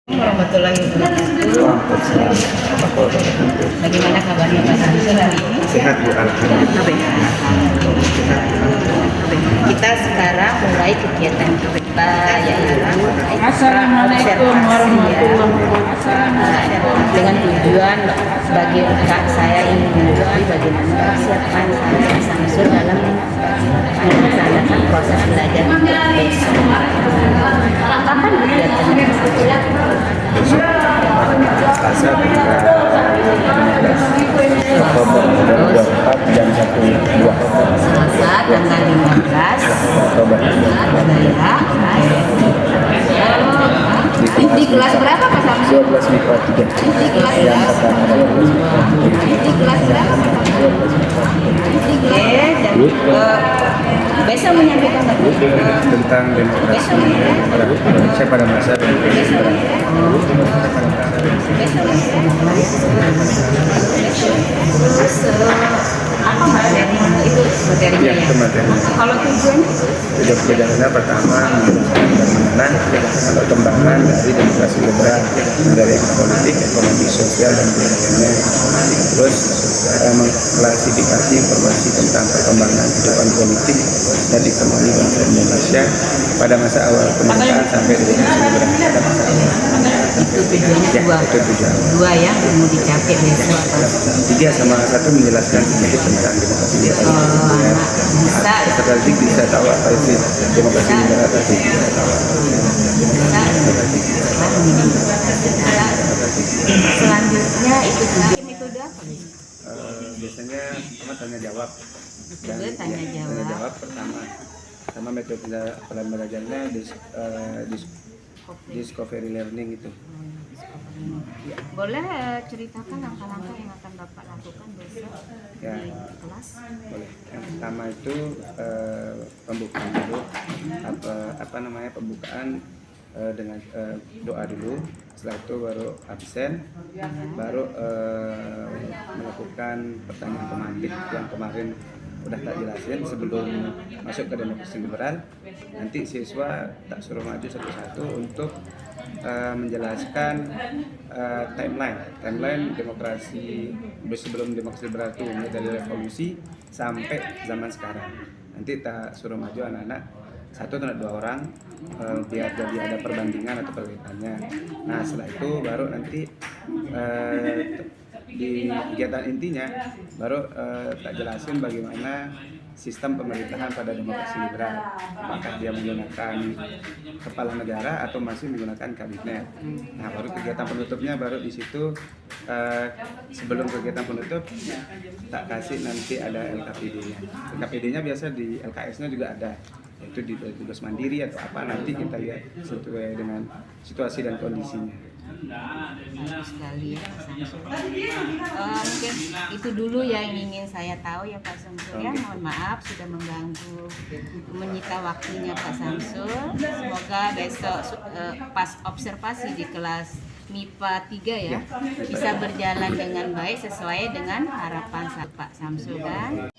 Warahmatullahi wabarakatuh. Bagaimana kabarnya Pak Samsul hari ini? Sehat Bu, alhamdulillah. Kita sekarang mulai kegiatan kita yaitu Assalamualaikum warahmatullahi wabarakatuh. Dengan tujuan bagi saya ingin mengetahui bagaimana persiapan Pak Samsul dalam melaksanakan proses belajar besok. Kapan kegiatannya? Selasa tanggal 15 Oktober 2024 jam 1.02. Selasa tanggal 15 Oktober. di kelas berapa Pak Samsul? 12 MIPA 3. Di kelas Yang berapa? pertama Di kelas berapa Pak Samsul? Dan besok menyampaikan tentang demokrasi Indonesia pada masa demokrasi apa materinya itu materinya yang ya? materi. Kalau tujuannya Tujuan kebijakannya pertama bagaimana perkembangan dari demokrasi liberal dari politik, ekonomi, sosial dan budayanya. Terus mengklasifikasi informasi tentang perkembangan kehidupan politik dan ekonomi bangsa Indonesia pada masa awal kemerdekaan sampai demokrasi liberal pada masa awal. itu tujuannya Ya, dua. itu tujuan. Dua ya yang mau dicapai besok apa? 3 sama 1 menjelaskan sedikit tentang demokrasi liberal. Ya. Bisa Strategik bisa tahu apa itu demokrasi liberal tadi. Bisa tahu. Selanjutnya itu tujuan metode apa? Biasanya pertama tanya jawab. Metode tanya jawab. Pertama metode pembelajarannya discovery learning itu. Boleh ceritakan langkah-langkah yang akan Bapak lakukan besok Ya. di kelas? Boleh. Yang pertama itu pembukaan dulu. Pembukaan dengan doa dulu. Setelah itu baru absen, baru melakukan pertanyaan pemantik yang kemarin udah tak jelasin sebelum masuk ke demokrasi liberal. Nanti siswa tak suruh maju satu-satu untuk menjelaskan timeline demokrasi sebelum demokrasi liberal itu, mulai dari revolusi sampai zaman sekarang. Nanti tak suruh maju anak-anak satu atau 2 orang biar jadi ada perbandingan atau perbandingannya. Nah setelah itu baru nanti di kegiatan intinya baru tak jelasin bagaimana sistem pemerintahan pada demokrasi liberal. Apakah dia menggunakan kepala negara atau masih menggunakan kabinet. Nah baru kegiatan penutupnya baru di situ sebelum kegiatan penutup tak kasih nanti ada LKPD-nya. LKPD-nya biasa di LKS-nya juga ada. Itu di tugas mandiri atau apa nanti kita lihat sesuai dengan situasi dan kondisinya. Bagus sekali ya Pak Samsul. Mungkin itu dulu yang ingin saya tahu ya Pak Samsul ya. Mohon maaf sudah mengganggu, menyita waktunya Pak Samsul. Semoga besok pas observasi di kelas MIPA 3 ya bisa berjalan dengan baik sesuai dengan harapan Pak Samsul kan.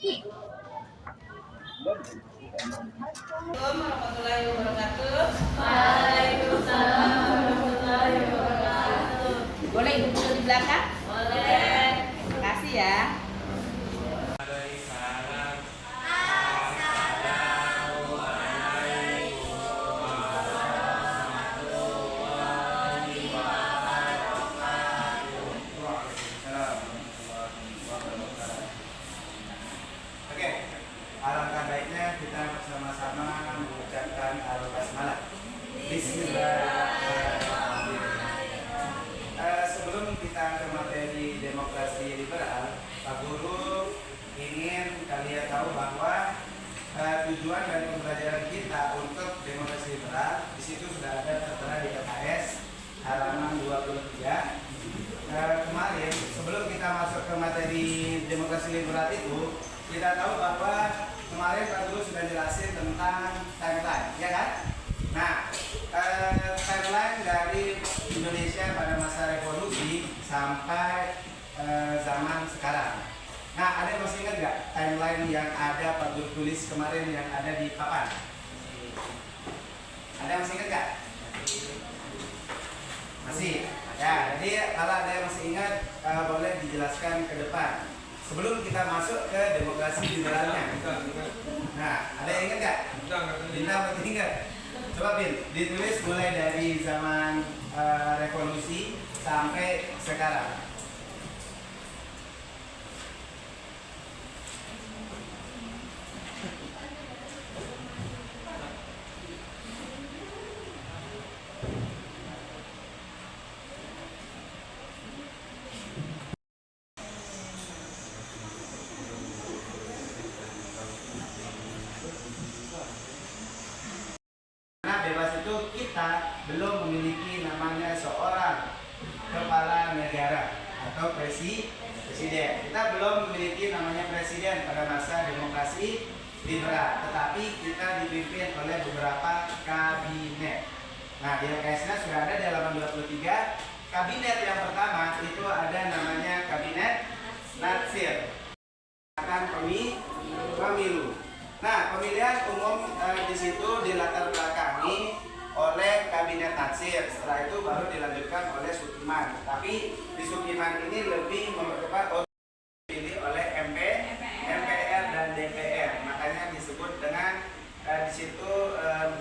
Assalamualaikum warahmatullahi wabarakatuh. Waalaikumsalam warahmatullahi wabarakatuh. Boleh ibu duduk di belakang? Boleh. Terima kasih ya. Alangkah baiknya kita bersama-sama mengucapkan al-basmalah. Bismillahirrahmanirrahim. Sebelum kita ke materi demokrasi liberal, Pak Guru ingin kalian tahu bahwa tujuan dari pembelajaran kita untuk demokrasi liberal di situ sudah ada tertera di LKS halaman 23. Kemarin sebelum kita masuk ke materi demokrasi liberal itu, kita tahu bahwa kemarin Pak Guru sudah jelasin tentang timeline, ya kan? Nah, timeline dari Indonesia pada masa revolusi sampai zaman sekarang. Nah, ada yang masih ingat nggak timeline yang ada Pak Guru tulis kemarin yang ada di papan? Ada yang masih ingat nggak? Masih? Ya, jadi kalau ada yang masih ingat boleh dijelaskan ke depan sebelum kita masuk ke demokrasi liberalnya. Nah, ada yang ingat nggak? Bintang masih ingat? Coba Bin, ditulis mulai dari zaman revolusi sampai sekarang. Nah, bebas itu kita belum memiliki namanya seorang kepala negara atau presiden. Kita belum memiliki namanya presiden pada masa demokrasi liberal, tetapi kita dipimpin oleh beberapa kabinet. Nah, di LKS-nya sudah ada di halaman 23. Kabinet yang pertama itu ada namanya kabinet Natsir. Akan pemilu. Nah, pemilihan umum di situ dilatar belakangi oleh kabinet Natsir. Setelah itu baru dilanjutkan oleh Sukiman. Tapi di Sukiman ini lebih mempercepat dipilih oleh MPR dan DPR. Makanya disebut dengan di situ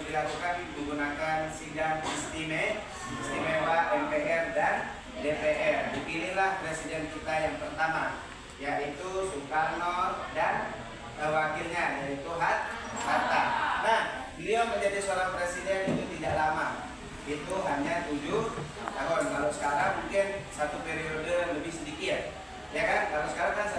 dilakukan menggunakan sidang istimewa MPR dan DPR. Dipilihlah presiden kita yang pertama, yaitu Soekarno dan wakilnya yaitu Hatta. Nah, beliau menjadi seorang presiden itu tidak lama, itu hanya 7 tahun. Kalau sekarang mungkin satu periode lebih sedikit, ya kan? Kalau sekarang kan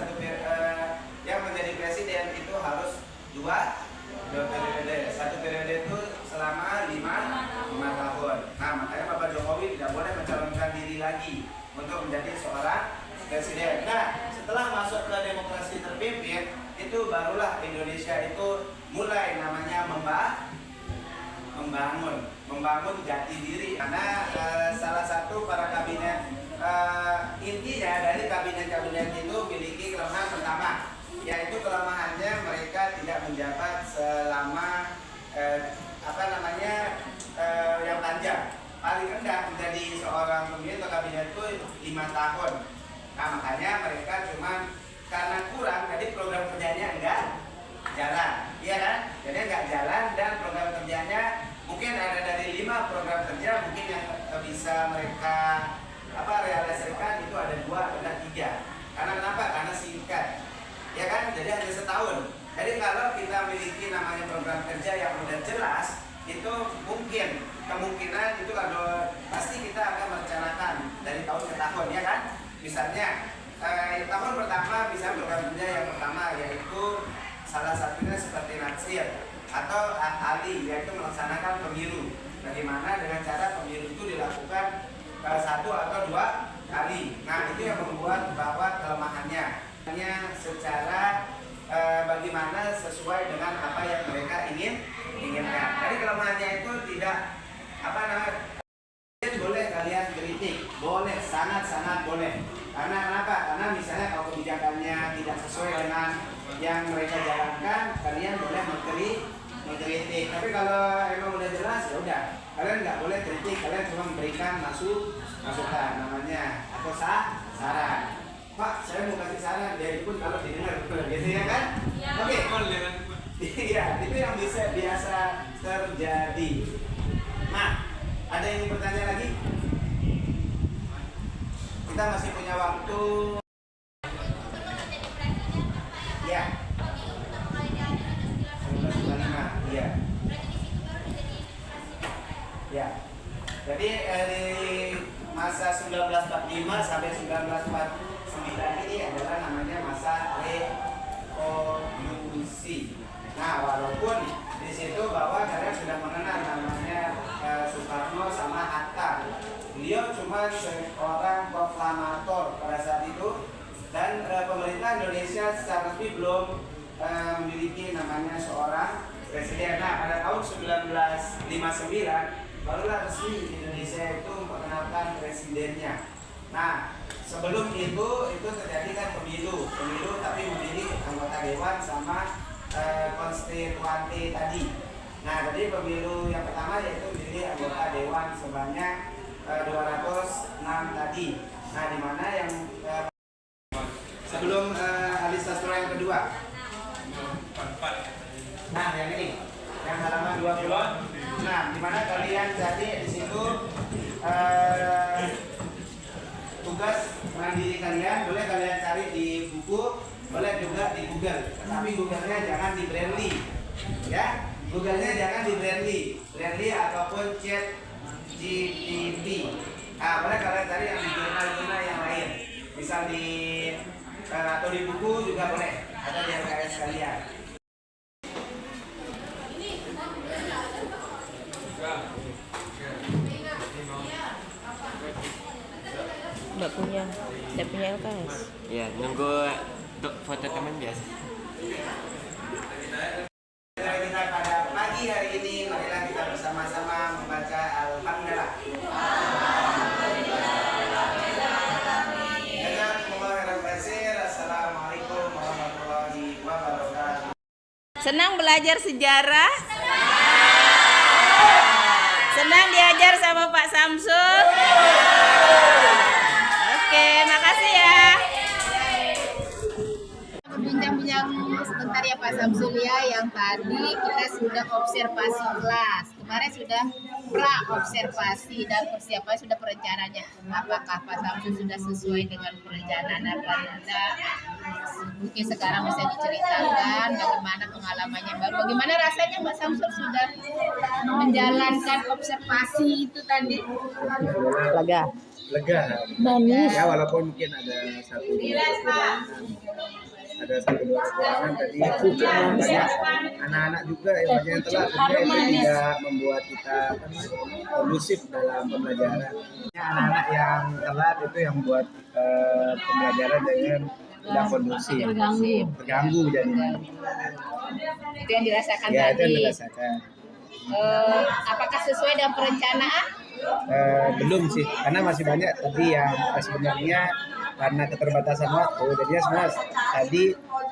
yang menjadi presiden itu harus dua periode. Satu periode itu selama 5 tahun. Nah, makanya Bapak Jokowi tidak boleh mencalonkan diri lagi untuk menjadi seorang presiden. Nah, setelah masuk ke demokrasi terpimpin, itu barulah Indonesia itu mulai namanya membangun jati diri. Karena salah satu para kabinet intinya dari kabinet-kabinet itu memiliki kelemahan pertama, yaitu kelemahannya mereka tidak menjabat selama yang panjang. Paling rendah menjadi seorang pemimpin atau kabinet itu 5 tahun. Nah, makanya mereka cuma karena kurang, jadi program kerjanya enggak jalan, iya kan? Jadi enggak jalan dan program kerjanya mungkin ada dari 5 program kerja mungkin yang bisa mereka realisasikan itu ada 2 atau 3. Karena kenapa? Karena singkat, ya kan? Jadi hanya setahun. Jadi kalau kita memiliki namanya program kerja yang udah jelas, itu kemungkinan itu kalau pasti kita akan merencanakan dari tahun ke tahun, ya kan? Misalnya tahun pertama bisa program kerja yang pertama yaitu salah satunya seperti Natsir atau Ali, yaitu melaksanakan pemilu. Bagaimana dengan cara pemilu itu dilakukan 1 atau 2 kali. Nah, itu yang membuat bahwa kelemahannya hanya secara bagaimana sesuai dengan apa yang mereka inginkan. Jadi kelemahannya itu tidak boleh kalian kritik, boleh, sangat boleh. Karena kenapa? Karena misalnya kalau kebijakannya tidak sesuai dengan yang mereka jalankan, kalian boleh mengkritik. Tapi kalau emang udah jelas, ya udah, kalian nggak boleh kritik, kalian cuma memberikan masukan namanya atau saran. Pak, saya mau kasih saran, jadi pun kalau didengar, gitu ya kan? Oke. Iya, itu yang biasa terjadi. Nah, ada yang ingin bertanya lagi? Kita masih punya waktu. Ya. 1995. Iya. Ya. Jadi dari masa 1945 sampai 1949 ini adalah namanya masa revolusi. Nah, walaupun di situ bahwa kalian sudah mengenal namanya Soekarno sama Hatta. Beliau cuma seorang proklamator pada saat itu, dan pemerintah Indonesia secara resmi belum memiliki namanya seorang presiden. Nah, pada tahun 1959 barulah resmi Indonesia itu memperkenalkan presidennya. Nah, sebelum itu terjadi kan pemilu tapi memilih anggota dewan sama konstituante tadi. Nah, jadi pemilu yang pertama yaitu memilih anggota dewan sebanyak 265 pagi. Nah, di mana yang sebelum alis sastra yang kedua. Nah, yang ini, yang halaman 20. Nah, di mana kalian jadi di situ tugas mandiri kalian boleh kalian cari di buku, boleh juga di Google. Tapi Google-nya jangan di Brainly, ya. Google-nya jangan di Brainly ataupun ChatGPT. Nah, boleh kalian cari yang di jurnal-jurnal yang lain, misal di atau di buku juga boleh, atau di LKS kalian. Nggak punya LKS. Ya, nunggu foto teman biasa. Kita pada pagi hari ini, marilah kita bersama-sama membaca Alhamdulillah. Assalamualaikum warahmatullahi wabarakatuh. Senang belajar sejarah? Senang diajar sama Pak Samsul? Oke, makasih ya. Bincang-bincang sebentar ya Pak Samsul ya. Yang tadi kita sudah observasi kelas. Kemarin sudah pra-observasi dan persiapan sudah perencanaannya. Apakah Pak Samsul sudah sesuai dengan perencanaan Anda? Mungkin sekarang bisa diceritakan bagaimana pengalamannya baru. Bagaimana rasanya Pak Samsul sudah menjalankan observasi itu tadi? Lega, Manis. ya, walaupun mungkin ada satu dua kekurangan tadi. Banyak anak-anak juga yang banyak yang telat, tentunya itu tidak membuat kita kondusif dalam pembelajaran. Anak-anak yang telat itu yang membuat pembelajaran dengan tidak kondusif, terganggu jadinya. Itu yang dirasakan Ya, itu tadi. yang dirasakan. Apakah sesuai dengan perencanaan? Belum sih, karena masih banyak tadi yang sebenarnya karena keterbatasan waktu, jadinya semua tadi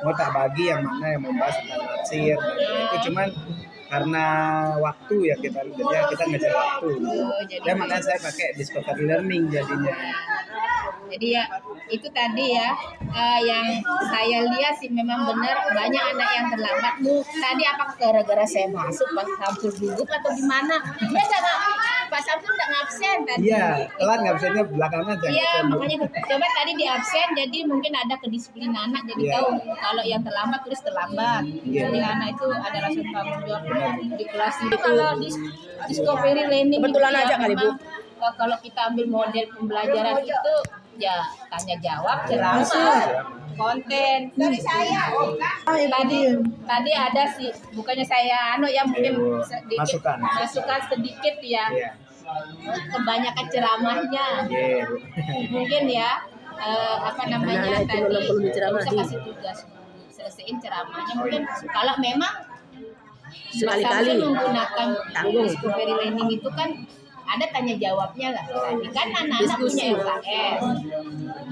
mau tak bagi yang mana yang membahas tentang tafsir, itu cuman karena waktu ya kita ngejar waktu, dan makanya saya pakai discovery learning jadinya. Jadi ya itu tadi ya yang saya lihat sih memang benar banyak anak yang terlambat. Tadi apa gara-gara saya masuk Pak Samsul gugup atau gimana? Dia nggak Pak Samsul nggak ngabsen tadi. Iya, telat ngabsennya belakangan aja. Iya, makanya coba tadi di absen jadi mungkin ada kedisiplinan anak jadi Iya. tahu kalau yang terlambat tulis terlambat. Iya. Jadi anak itu ada rasa tanggung jawab di kelas itu. Kalau di discovery learning kebetulan gitu, aja kali Bu. Kalau kita ambil model pembelajaran itu ya tanya jawab, ceramah, konten. Dari saya. Tadi ada sih, bukannya saya ya mungkin sedikit masukan sedikit ya. Iya. Kebanyakan ceramahnya. Iya. Mungkin ya tadi bisa kasih tugas selesaiin ceramahnya mungkin kalau memang sekali-kali menggunakan discovery learning itu kan ada tanya jawabnya lah tadi kan anak-anak punya LKS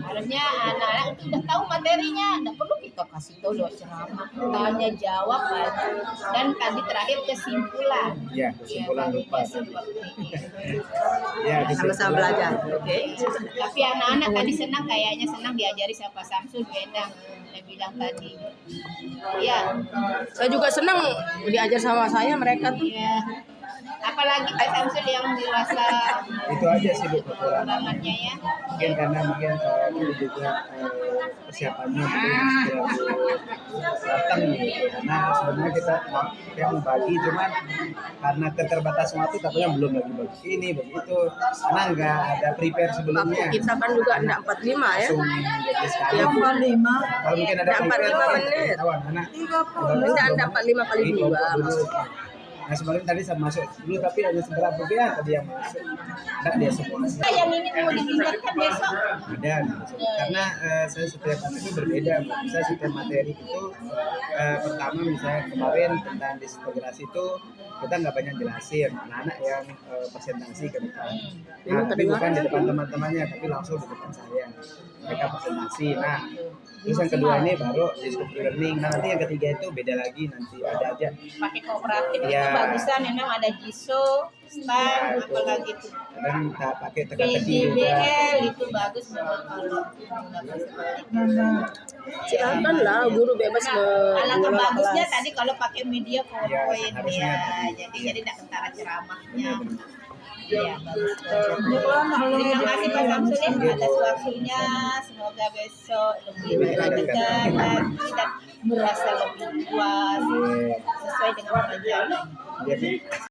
harusnya anak-anak itu udah tahu materinya nggak perlu kita kasih tahu lewat ceramah tanya jawab aja dan tadi terakhir kesimpulan Ya, kesimpulan lupa. seperti itu. Ya, Sama-sama belajar. Oke. Tapi anak-anak tadi senang kayaknya senang diajari sama Pak Samsul Bendang. Saya bilang tadi. Iya. Saya juga senang diajar sama saya mereka tuh. Iya. Apalagi Pak Samsul yang dirasa itu aja sih Bu kekurangan. kekurangannya ya. Mungkin karena ini juga persiapannya mungkin datang gitu. Karena sebenarnya kita mau bagi cuman karena keterbatasan waktu takutnya belum lagi bagi ini begitu karena nggak ada prepare sebelumnya. Kita kan juga enggak 45 ya. Langsung jadi sekali. Ya 45. Kalau mungkin ada Enggak 45 menit. anak Enggak ada 45 kali 2. Nah sebenarnya tadi saya masuk dulu tapi hanya seberapa rupiah tadi yang masuk enggak dia semua Yang ini mau ditingkatkan besok. ada karena saya setiap hari itu berbeda saya setiap materi itu pertama misalnya kemarin tentang disintegrasi itu kita nggak banyak jelasin anak-anak yang presentasi ke depan tapi bukan di depan teman-temannya tapi langsung di depan saya mereka presentasi nah Terus yang kedua ini baru discovery learning. Nah, nanti yang ketiga itu beda lagi, nanti ada aja. Pakai kooperatif itu Iya. bagusan, memang ada JISO, STAR, apalagi itu Dan tak pakai teka-teki juga. PJBL itu bagus memang kalau menggunakan seperti itu. Silakan lah guru bebas Alangkah mengelola bagusnya kelas. tadi kalau pakai media PowerPoint harusnya ya, begitu. jadi tidak kentara ceramahnya. Benar-benar. Ya, bagus. Terima kasih Pak Samsul ya atas waktunya. Semoga besok lebih dilanjutkan lagi dan merasa lebih puas sesuai dengan pelajaran. Iya,